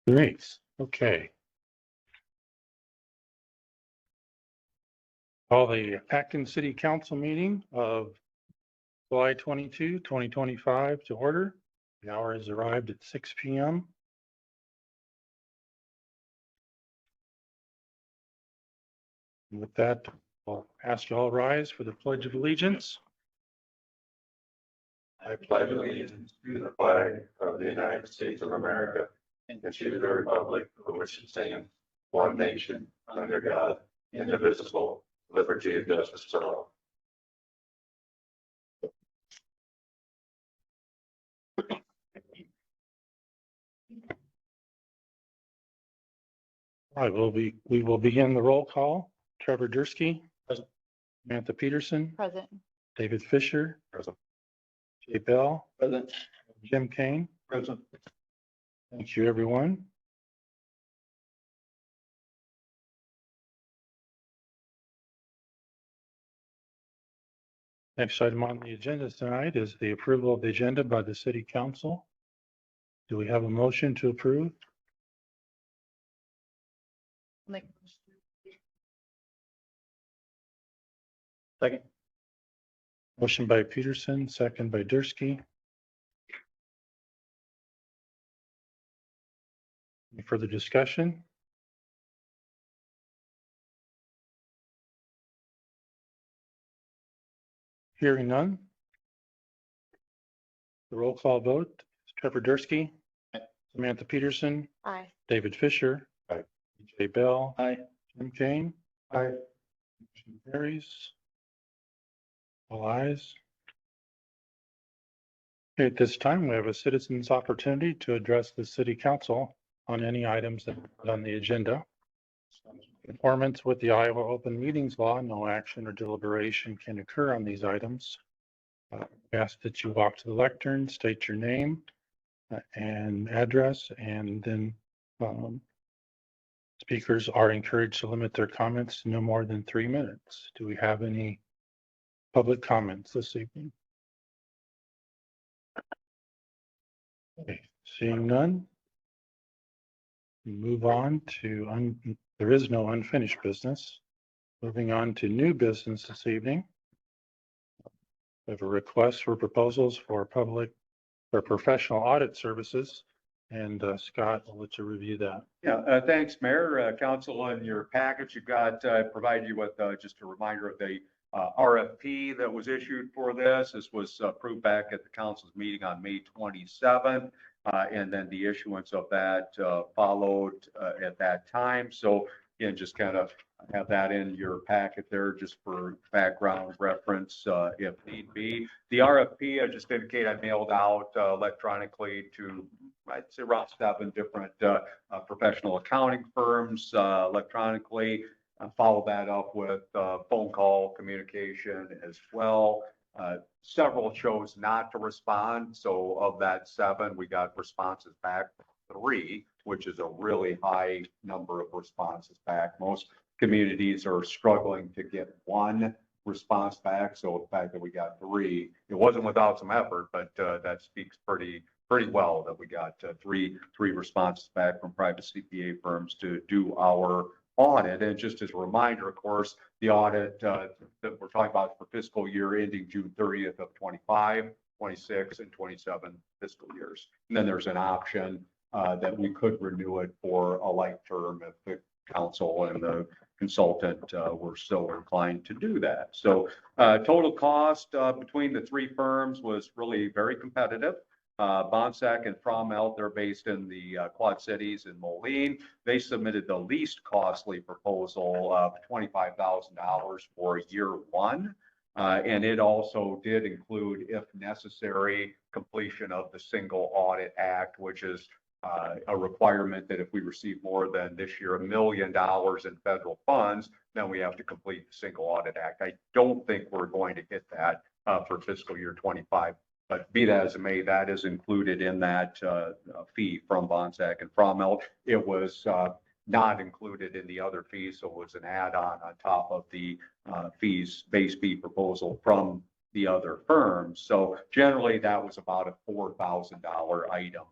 Great. Okay. Call the Atkins City Council meeting of July 22, 2025 to order. The hour has arrived at 6 p.m. And with that, I'll ask you all rise for the Pledge of Allegiance. I pledge allegiance to the flag of the United States of America and to the republic for which it stands, one nation, under God, indivisible, liberty and justice for all. All right, we will begin the roll call. Trevor Dursky. Present. Samantha Peterson. Present. David Fisher. Present. Jay Bell. Present. Jim Kane. Present. Thank you, everyone. Next item on the agenda tonight is the approval of the agenda by the City Council. Do we have a motion to approve? Second. Motion by Peterson, second by Dursky. Any further discussion? Hearing none. The roll call vote is Trevor Dursky. Aye. Samantha Peterson. Aye. David Fisher. Aye. Jay Bell. Aye. Jim Kane. Aye. Motion carries. All ayes. Okay, at this time, we have a citizen's opportunity to address the City Council on any items that are on the agenda. In conformance with the Iowa Open Meetings Law, no action or deliberation can occur on these items. We ask that you walk to the lectern, state your name and address, and then speakers are encouraged to limit their comments to no more than 3 minutes. Do we have any public comments this evening? Okay, seeing none. Move on to, there is no unfinished business. Moving on to new business this evening. We have a request for proposals for professional audit services. And Scott, I'll let you review that. Yeah, thanks, Mayor. Council, in your package, you've got provided you with just a reminder of the RFP that was issued for this. This was approved back at the council's meeting on May 27th. And then the issuance of that followed at that time. So again, just kind of have that in your packet there just for background reference if need be. The RFP, I just indicate I mailed out electronically to, I'd say, around 7 different professional accounting firms electronically. Follow that up with phone call communication as well. Several chose not to respond. So of that 7, we got responses back 3, which is a really high number of responses back. Most communities are struggling to get 1 response back. So the fact that we got 3, it wasn't without some effort, but that speaks pretty well that we got three responses back from private CPA firms to do our audit. And just as a reminder, of course, the audit that we're talking about for fiscal year ending June 30th of 25, 26, and 27 fiscal years. And then there's an option that we could renew it for a like term if the council and the consultant were so inclined to do that. So total cost between the 3 firms was really very competitive. Bonsack and Fromelt, they're based in the Quad Cities in Moline. They submitted the least costly proposal of $25,000 for year 1. And it also did include, if necessary, completion of the Single Audit Act, which is a requirement that if we receive more than this year $1 million in federal funds, then we have to complete the Single Audit Act. I don't think we're going to hit that for fiscal year 25. But be that as it may, that is included in that fee from Bonsack and Fromelt. It was not included in the other fees, so it was an add-on on top of the base fee proposal from the other firms. So generally, that was about a $4,000 item,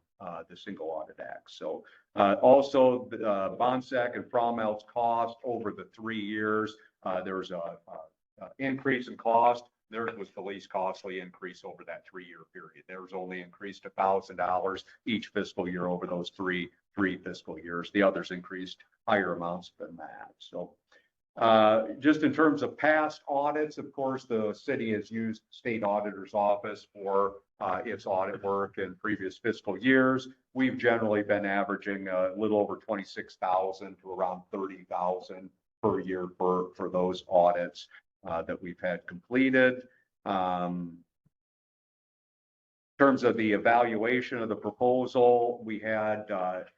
the Single Audit Act. So also, Bonsack and Fromelt's cost over the 3 years, there was a increase in cost. Theirs was the least costly increase over that 3-year period. There was only increased $1,000 each fiscal year over those three fiscal years. The others increased higher amounts than that. So just in terms of past audits, of course, the city has used State Auditor's Office for its audit work in previous fiscal years. We've generally been averaging a little over 26,000 to around 30,000 per year for those audits that we've had completed. In terms of the evaluation of the proposal, we had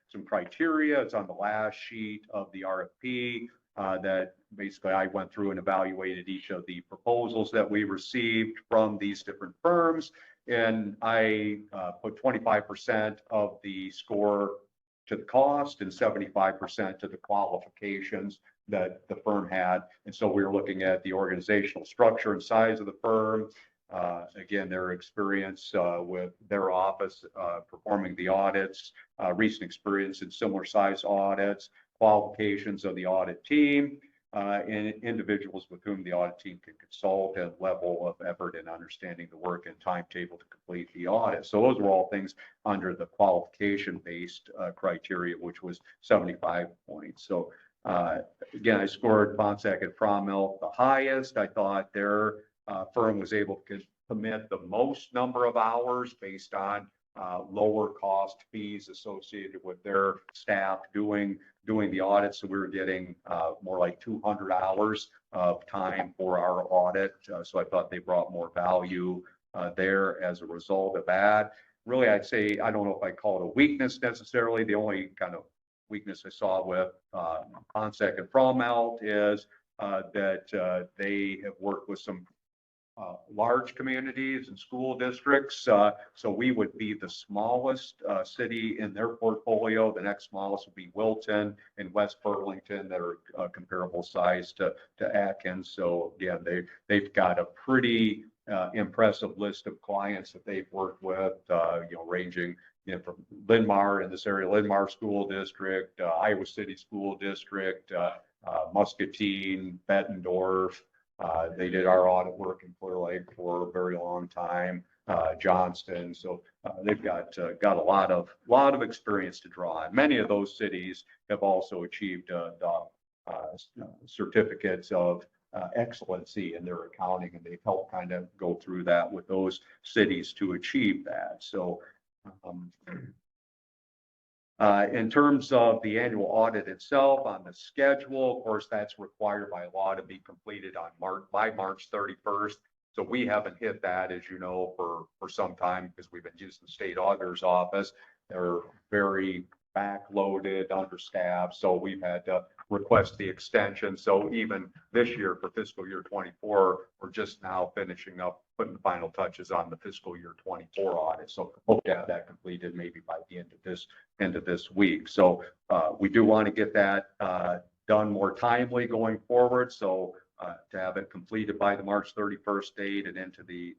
some criteria. It's on the last sheet of the RFP that basically I went through and evaluated each of the proposals that we received from these different firms. And I put 25% of the score to the cost and 75% to the qualifications that the firm had. And so we were looking at the organizational structure and size of the firm. Again, their experience with their office performing the audits, recent experience in similar size audits, qualifications of the audit team, and individuals with whom the audit team can consult, and level of effort in understanding the work and timetable to complete the audit. So those were all things under the qualification-based criteria, which was 75 points. So again, I scored Bonsack and Fromelt the highest. I thought their firm was able to commit the most number of hours based on lower cost fees associated with their staff doing the audit. So we were getting more like 200 hours of time for our audit. So I thought they brought more value there as a result of that. Really, I'd say, I don't know if I call it a weakness necessarily. The only kind of weakness I saw with Bonsack and Fromelt is that they have worked with some large communities and school districts. So we would be the smallest city in their portfolio. The next smallest would be Wilton and West Burlington, that are comparable size to Atkins. So again, they've got a pretty impressive list of clients that they've worked with, ranging from Linn-Mar in this area, Linn-Mar School District, Iowa City School District, Muscatine, Bettendorf. They did our audit work in Clear Lake for a very long time, Johnston. So they've got a lot of experience to draw on. Many of those cities have also achieved certificates of excellency in their accounting, and they've helped kind of go through that with those cities to achieve that. So in terms of the annual audit itself, on the schedule, of course, that's required by law to be completed by March 31st. So we haven't hit that, as you know, for some time, because we've been using the State Auditor's Office. They're very backloaded, understaffed, so we've had to request the extension. So even this year, for fiscal year 24, we're just now finishing up, putting the final touches on the fiscal year 24 audit. So hope to have that completed maybe by the end of this week. So we do want to get that done more timely going forward. So to have it completed by the March 31st date and into the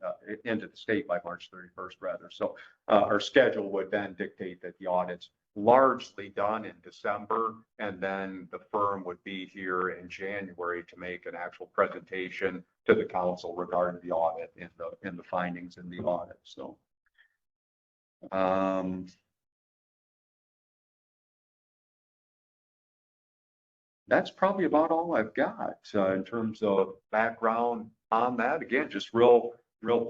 state by March 31st rather. So our schedule would then dictate that the audit's largely done in December, and then the firm would be here in January to make an actual presentation to the council regarding the audit and the findings in the audit. So that's probably about all I've got in terms of background on that. Again, just real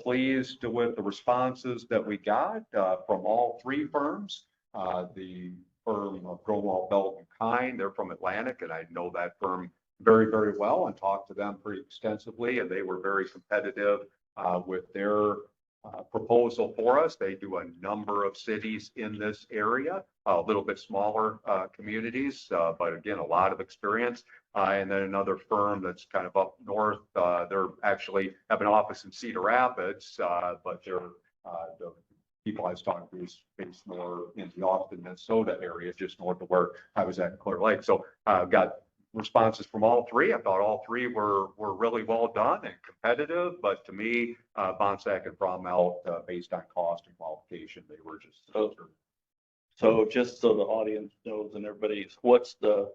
pleased with the responses that we got from all three firms. The firm of Grunwald, Belt and Kine, they're from Atlantic, and I know that firm very, very well and talked to them pretty extensively, and they were very competitive with their proposal for us. They do a number of cities in this area, a little bit smaller communities, but again, a lot of experience. And then another firm that's kind of up north, they're actually have an office in Cedar Rapids, but they're the people I was talking to is based more in the Austin, Minnesota area, just north of where I was at in Clear Lake. So got responses from all three. I thought all three were really well done and competitive, but to me, Bonsack and Fromelt, based on cost and qualification, they were just. So just so the audience knows and everybody's, what's the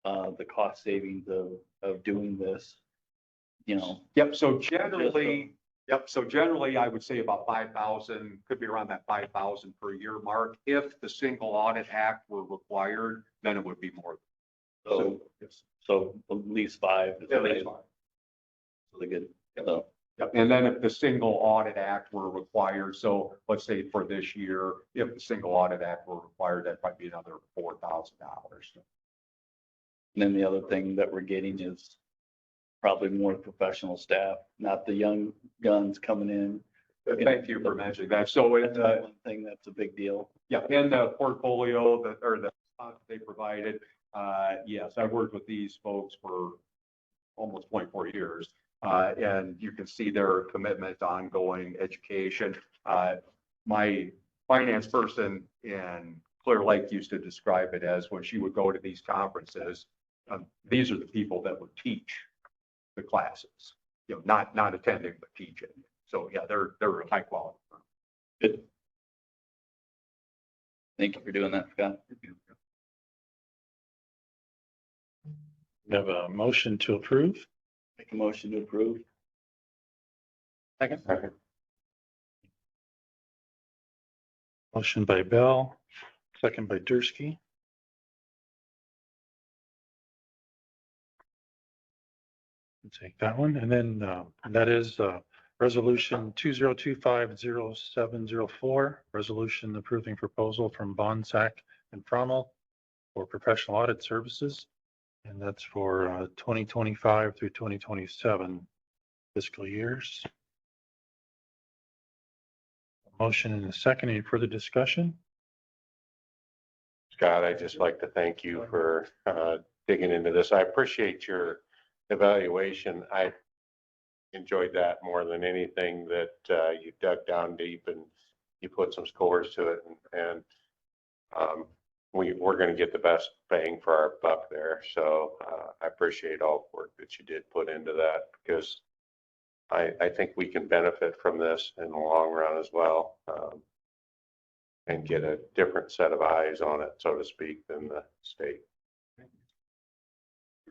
cost savings of doing this? You know, Yep, so generally, I would say about 5,000, could be around that 5,000 per year mark. If the single audit act were required, then it would be more. so, Yes. so at least five. Yeah, that's fine. Really good. Yep. So, Yep. And then if the single audit act were required, so let's say for this year, if the single audit act were required, that might be another $4,000. and then the other thing that we're getting is probably more professional staff, not the young guns coming in. Thank you for mentioning that. So That's it, one thing that's a big deal. yeah, in the portfolio that, or the response they provided, yes, I've worked with these folks for almost 24 years. And you can see their commitment to ongoing education. My finance person in Clear Lake used to describe it as when she would go to these conferences, these are the people that would teach the classes, you know, not attending, but teaching. So yeah, they're a high quality firm. Good. Thank you for doing that, Scott. We have a motion to approve. Make a motion to approve. Second. Second. Motion by Bell, second by Dursky. Take that one. And then that is resolution 2025-0704, resolution approving proposal from Bonsack and Frommel for professional audit services. And that's for 2025 through 2027 fiscal years. Motion and a second. Any further discussion? Scott, I'd just like to thank you for digging into this. I appreciate your evaluation. I enjoyed that more than anything, that you dug down deep and you put some scores to it. And we're going to get the best bang for our buck there. So I appreciate all the work that you did put into that, because I think we can benefit from this in the long run as well, and get a different set of eyes on it, so to speak, than the state.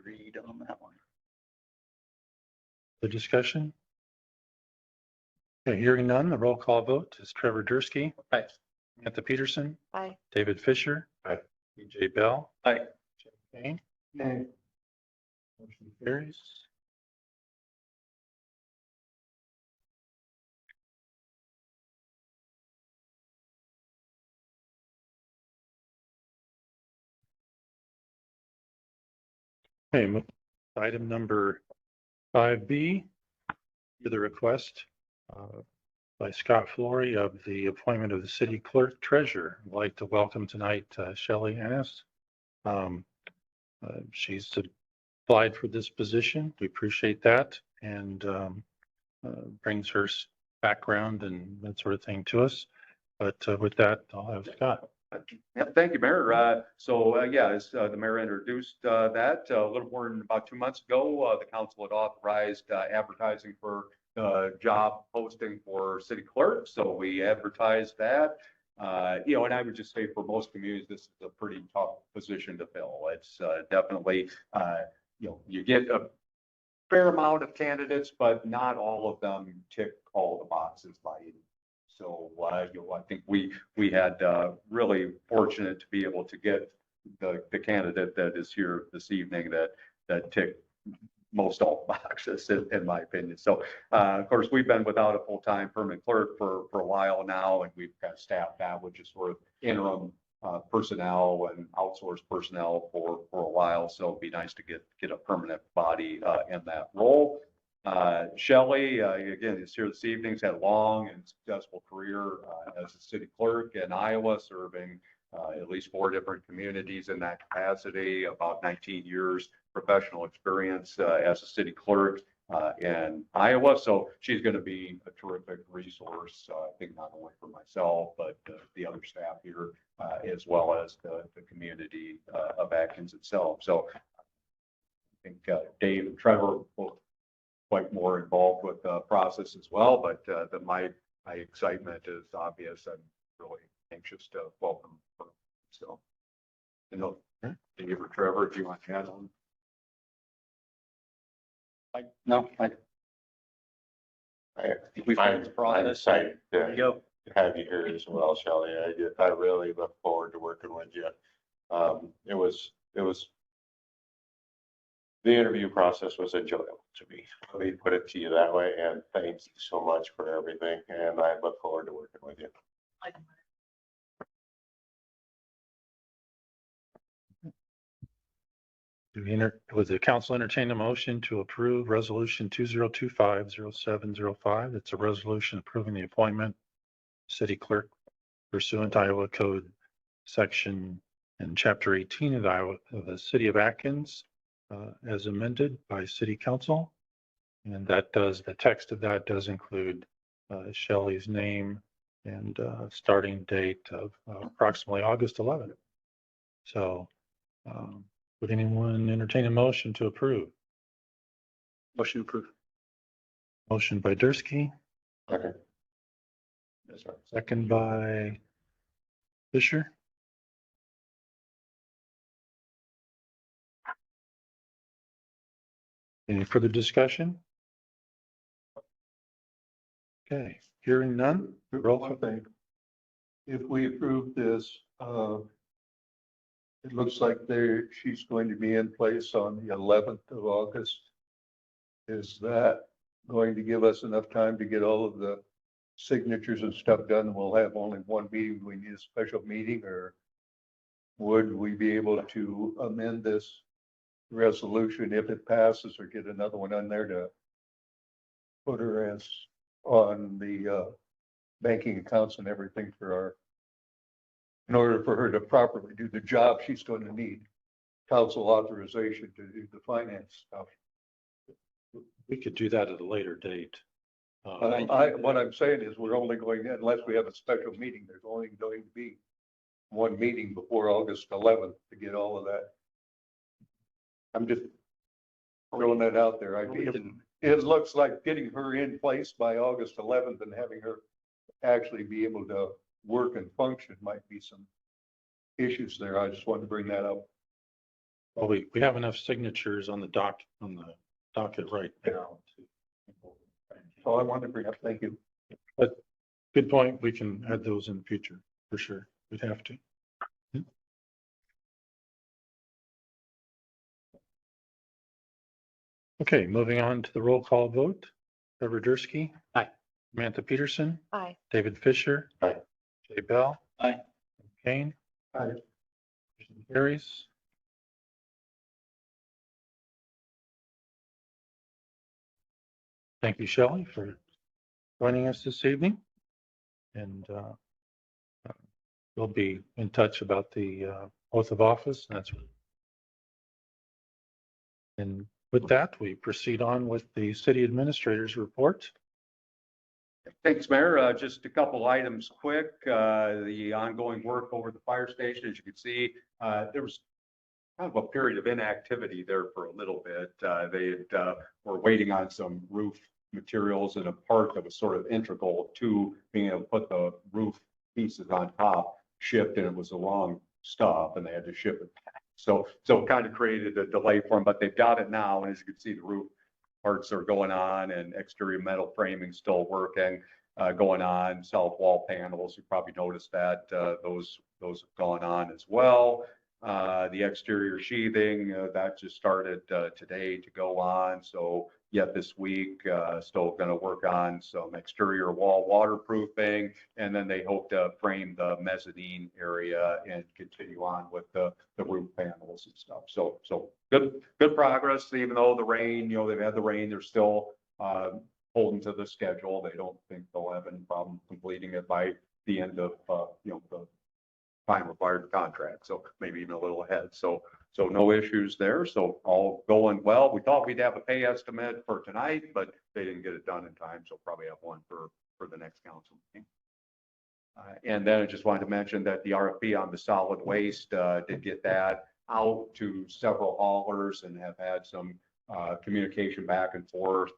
Read on that one. The discussion? Okay, hearing none, the roll call vote is Trevor Dursky. Aye. Samantha Peterson. Aye. David Fisher. Aye. EJ Bell. Aye. Jim Kane. Motion carries. Okay, item number 5B, the request by Scott Flory of the appointment of the city clerk treasurer. I'd like to welcome tonight Shelley Annis. She's applied for this position. We appreciate that, and brings her background and that sort of thing to us. But with that, I'll have Scott. Yep, thank you, Mayor. Yeah, as the mayor introduced that a little more than about 2 months ago, the council had authorized advertising for job posting for city clerk. So we advertised that. And I would just say for most communities, this is a pretty tough position to fill. It's definitely, you get a fair amount of candidates, but not all of them tick all the boxes by any. So, I think we had really fortunate to be able to get the candidate that is here this evening that ticked most all the boxes, in my opinion. So, of course, we've been without a full-time permanent clerk for a while now, and we've kind of staffed that with just sort of interim personnel and outsourced personnel for a while. So it'd be nice to get a permanent body in that role. Shelley, again, is here this evening. Has had a long and successful career as a city clerk in Iowa, serving at least 4 different communities in that capacity, about 19 years professional experience as a city clerk in Iowa. So she's going to be a terrific resource, I think, not only for myself, but the other staff here, as well as the community of Atkins itself. So I think Dave and Trevor will quite more involved with the process as well, but my excitement is obvious. I'm really anxious to welcome her. So, you know, Dave or Trevor, if you want to add on. No, I'm excited to go. have you here as well, Shelley. I really look forward to working with you. The interview process was enjoyable to me. Let me put it to you that way, and thank you so much for everything, and I look forward to working with you. Would the council entertain a motion to approve resolution 2025-0705? It's a resolution approving the appointment city clerk pursuant to Iowa Code section and chapter 18 of the city of Atkins, as amended by city council. And the text of that does include Shelley's name and starting date of approximately August 11th. So would anyone entertain a motion to approve? Motion approved. Motion by Dursky, Okay. That's right. second by Fisher. Any further discussion? Okay, hearing none. Roll call. One thing, if we approve this, it looks like she's going to be in place on the 11th of August. Is that going to give us enough time to get all of the signatures and stuff done? We'll have only one meeting. We need a special meeting, or would we be able to amend this resolution if it passes, or get another one on there to put her as on the banking accounts and everything in order for her to properly do the job, she's going to need council authorization to do the finance stuff. We could do that at a later date. What I'm saying is we're only going, unless we have a special meeting, there's only going to be one meeting before August 11th to get all of that. I'm just throwing that out there. It looks like getting her in place by August 11th and having her actually be able to work and function might be some issues there. I just wanted to bring that up. Well, we have enough signatures on the docket right now. So I wanted to bring up, thank you. But good point. We can add those in the future for sure. We'd have to. Okay, moving on to the roll call vote. Trevor Dursky. Aye. Samantha Peterson. Aye. David Fisher. Aye. Jay Bell. Aye. Kane. Aye. Motion carries. Thank you, Shelley, for joining us this evening. And we'll be in touch about the oath of office. And with that, we proceed on with the city administrator's report. Thanks, Mayor. Just a couple items quick. The ongoing work over the fire station, as you can see, there was kind of a period of inactivity there for a little bit. They were waiting on some roof materials and a part that was sort of integral to being able to put the roof pieces on top shipped, and it was the wrong stuff, and they had to ship it back. So it kind of created a delay for them, but they've got it now. And as you can see, the roof parts are going on, and exterior metal framing still working, going on. South wall panels, you probably noticed that those have gone on as well. The The exterior sheathing, that just started today to go on. So yet this week, still going to work on some exterior wall waterproofing. And then they hope to frame the mezzanine area and continue on with the roof panels and stuff. So good progress, even though the rain, they've had the rain, they're still holding to the schedule. They don't think they'll have any problem completing it by the end of, the time required contract. So maybe even a little ahead. So no issues there. So all going well. We thought we'd have a pay estimate for tonight, but they didn't get it done in time. So probably have one for the next council meeting. And then I just wanted to mention that the RFP on the solid waste did get that out to several haulers and have had some communication back and forth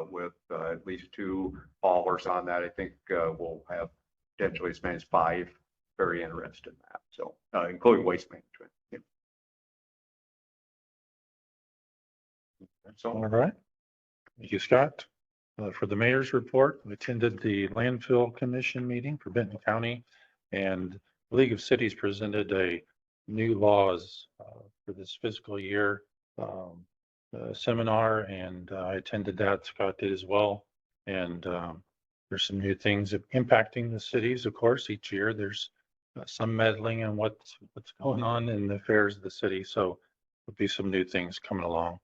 with at least 2 haulers on that. I think we'll have potentially as many as 5 very interested in that. So including waste management. Yeah. So All right. Thank you, Scott. For the mayor's report, we attended the landfill commission meeting for Benton County, and the League of Cities presented a new laws for this fiscal year seminar, and I attended that. Scott did as well. And there's some new things impacting the cities. Of course, each year there's some meddling in what's going on in the affairs of the city. So there'll be some new things coming along.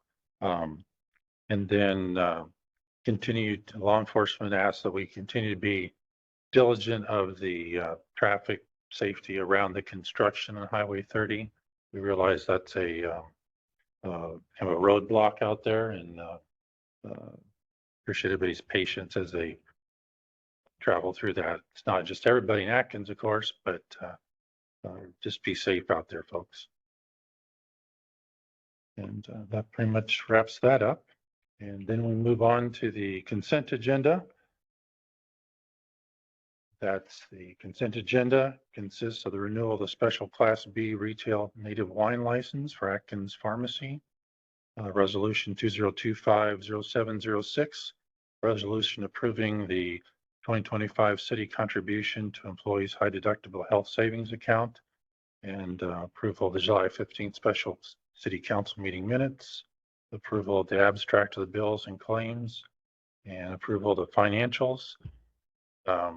And then law enforcement asks that we continue to be diligent of the traffic safety around the construction on Highway 30. We realize that's a kind of a roadblock out there, and appreciate everybody's patience as they travel through that. It's not just everybody in Atkins, of course, but just be safe out there, folks. And that pretty much wraps that up. And then we move on to the consent agenda. That's the consent agenda consists of the renewal of the special Class B retail native wine license for Atkins Pharmacy. Resolution 2025-0706, resolution approving the 2025 city contribution to employees' high deductible health savings account, and approval of the July 15th special city council meeting minutes, approval of the abstract of the bills and claims, and approval of the financials. I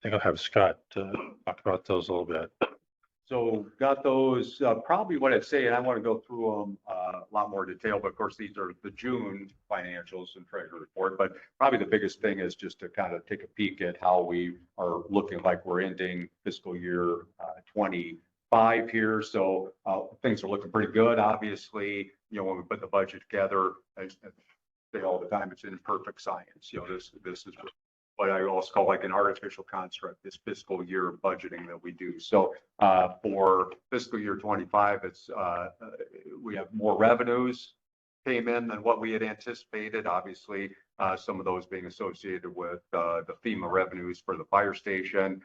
think I'll have Scott talk about those a little bit. So got those, probably what I'd say, and I want to go through them a lot more detail, but of course, these are the June financials and treasury report, but probably the biggest thing is just to kind of take a peek at how we are looking like we're ending fiscal year 25 here. So things are looking pretty good. Obviously, when we put the budget together, I say all the time, it's imperfect science. This is what I also call like an artificial construct, this fiscal year budgeting that we do. So for fiscal year 25, it's we have more revenues came in than what we had anticipated. Obviously, some of those being associated with the FEMA revenues for the fire station.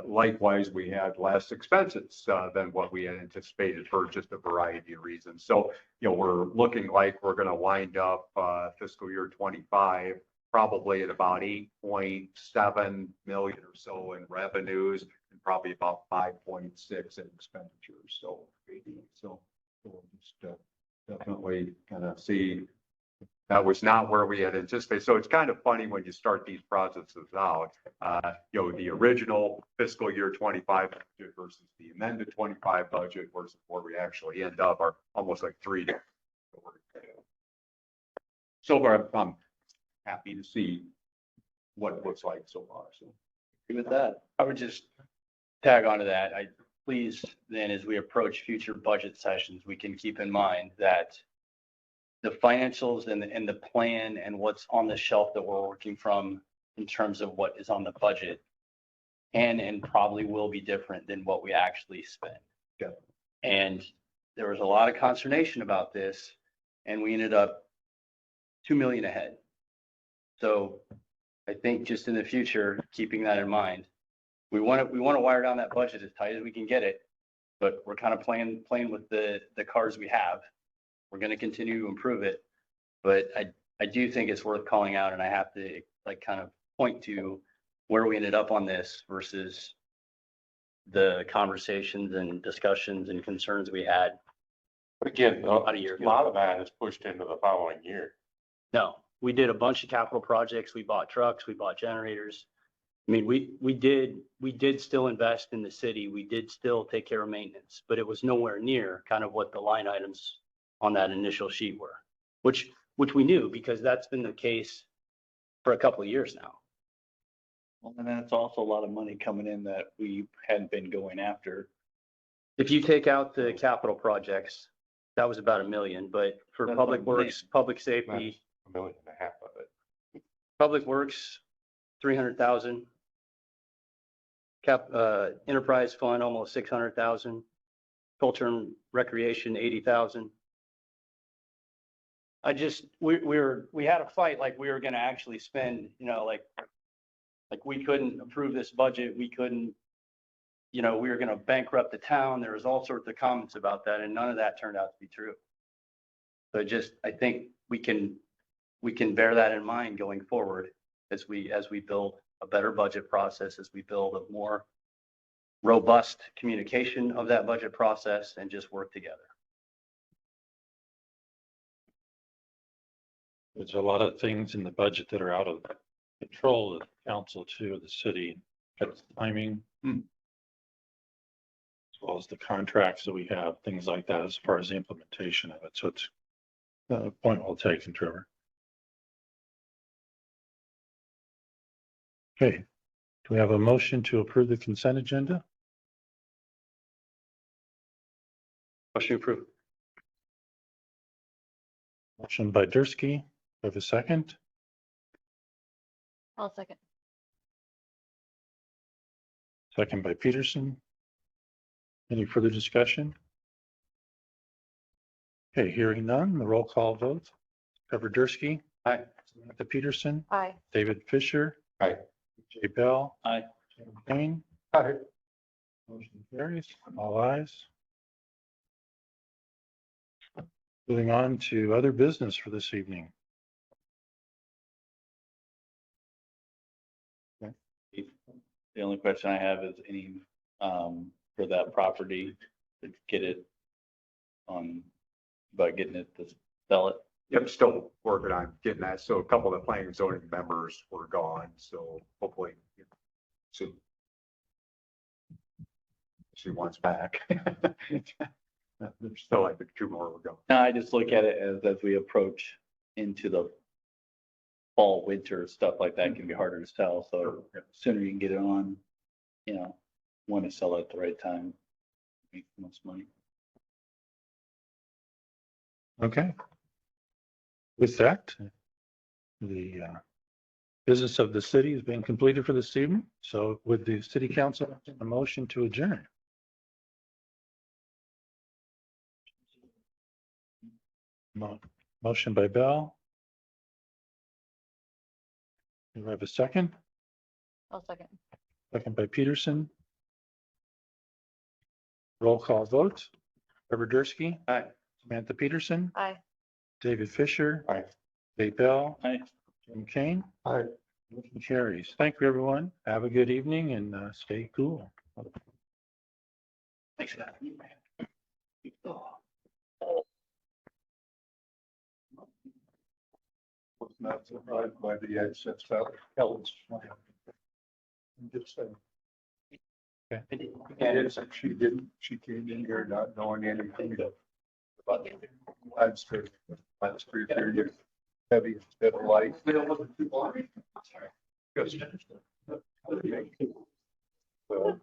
Likewise, we had less expenses than what we had anticipated for just a variety of reasons. So, we're looking like we're going to wind up fiscal year 25 probably at about 8.7 million or so in revenues and probably about 5.6 in expenditures. So we'll just definitely kind of see that was not where we had anticipated. So it's kind of funny when you start these processes out, the original fiscal year 25 budget versus the amended 25 budget versus where we actually end up are almost like 3 different. So far, I'm happy to see what it looks like so far. So With that, I would just tag onto that. Please then, as we approach future budget sessions, we can keep in mind that the financials and the plan and what's on the shelf that we're working from in terms of what is on the budget and probably will be different than what we actually spend. Yeah. And there was a lot of consternation about this, and we ended up 2 million ahead. So I think just in the future, keeping that in mind, we want to wire down that budget as tight as we can get it, but we're kind of playing with the cards we have. We're going to continue to improve it, but I do think it's worth calling out, and I have to kind of point to where we ended up on this versus the conversations and discussions and concerns we had. But again, About a year a ago. lot of that is pushed into the following year. No, we did a bunch of capital projects. We bought trucks, we bought generators. I mean, we did still invest in the city. We did still take care of maintenance, but it was nowhere near kind of what the line items on that initial sheet were, which we knew because that's been the case for a couple of years now. Well, and then it's also a lot of money coming in that we hadn't been going after. If you take out the capital projects, that was about $1 million, but for That's public what I'm works, public safety, $1.5 million of it. public works, 300,000. Enterprise fund, almost 600,000. Culture and recreation, 80,000. We had a fight like we were gonna actually spend, like we couldn't approve this budget. We couldn't, we were gonna bankrupt the town. There was all sorts of comments about that and none of that turned out to be true. So I think we can bear that in mind going forward as we build a better budget process, as we build a more robust communication of that budget process and just work together. There's a lot of things in the budget that are out of control of the council too, of the city, it's timing. As well as the contracts that we have, things like that, as far as the implementation of it. So it's a point well taken, Trevor. Okay, do we have a motion to approve the consent agenda? Motion approved. Motion by Dursky, do we have a second? I'll second. Second by Peterson. Any further discussion? Okay, hearing none, the roll call vote. Trevor Dursky. Aye. Samantha Peterson, Aye. David Fisher. Aye. Jay Bell. Aye. Jim Kane. Aye. Motion carries, all ayes. Moving on to other business for this evening. The only question I have is any, for that property, to get it on, about getting it to sell it. Yep, still working on getting that. So a couple of the planning and zoning members were gone, so hopefully soon. She wants back. There's still, I think, 2 more we're going. No, I just look at it as we approach into the fall, winter, stuff like that can be harder to sell. So sooner you can get it on, want to sell it at the right time, make the most money. Okay. With that, the business of the city has been completed for this evening. So would the city council have a motion to adjourn? Motion by Bell. Do I have a second? I'll second. Second by Peterson. Roll call vote. Trevor Dursky. Aye. Samantha Peterson. Aye. David Fisher. Aye. Jay Bell. Aye. Jim Kane. Aye. Motion carries. Thank you, everyone. Have a good evening and stay cool. Thanks for that. Was not surprised by the excess out of Kelly's plan. I'm just saying. She came in here not knowing anything about last 3 or 4 years. Heavy instead of light. Well,